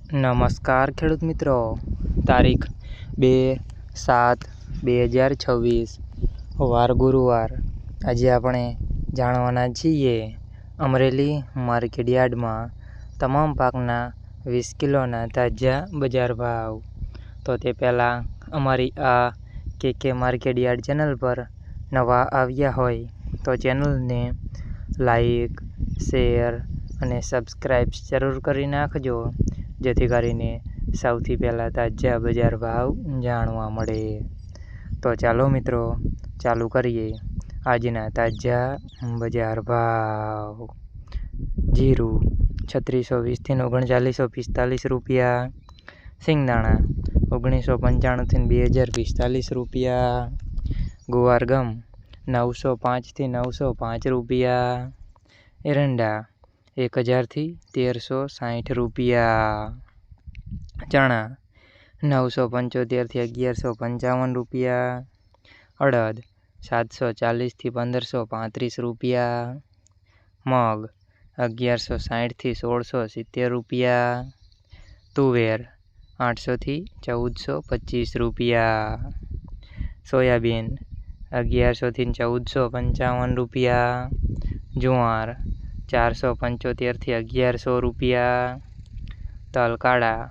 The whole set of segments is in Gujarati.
નમસ્કાર ખેડૂત મિત્રો, તારીખ 2/7/2026 વાર ગુરુવાર। આજે આપણે જાણવાના છીએ અમરેલી માર્કેટ યાર્ડમાં તમામ પાકના 20 કિલોના તાજા બજાર ભાવ। તો તે પહેલાં અમારી આ કે માર્કેટ યાર્ડ ચેનલ પર નવા આવ્યા હોય તો ચેનલને લાઈક, શેર અને સબસ્ક્રાઈબ જરૂર કરી નાખજો, જેથી કરીને સૌથી પહેલાં તાજા બજાર ભાવ જાણવા મળે। તો ચાલો મિત્રો, ચાલુ કરીએ આજના તાજા બજાર ભાવ। જીરું 3620 થી 3945 રૂપિયા, સિંગદાણા 1995 થી 2045 રૂપિયા, ગુવાર ગમ 905 થી 905 રૂપિયા, એરંડા 1000 થી 1360 રૂપિયા, ચણા 975 થી 1155 રૂપિયા, અડદ 740 થી 1535 રૂપિયા, મગ 1160 થી 1670 રૂપિયા, તુવેર 800 થી 1425 રૂપિયા, સોયાબીન 1100 થી 1455 રૂપિયા, જુવાર 475 થી 1100 રૂપિયા, તલ કાળા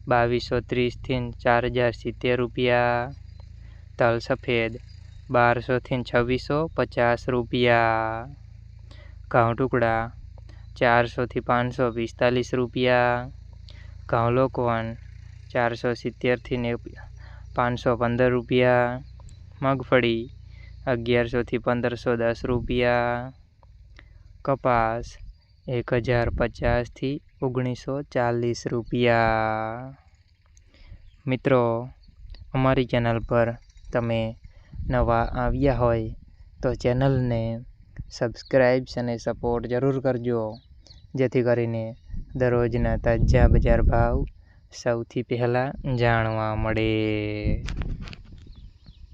2230 થી 4070 રૂપિયા, તલ સફેદ 1200 થી 2650 રૂપિયા, ઘઉં ટુકડા 400 થી 545 રૂપિયા, ઘઉં લોકવન 470 થી 515 રૂપિયા, મગફળી 1100 થી 1510 રૂપિયા, કપાસ 1050 થી 1940 રૂપિયા। મિત્રો, અમારી ચેનલ પર તમે નવા આવ્યા હોય તો ચેનલને સબસ્ક્રાઈબ અને સપોર્ટ જરૂર કરજો, જેથી કરીને દરરોજના તાજા બજાર ભાવ સૌથી પહેલાં જાણવા મળે।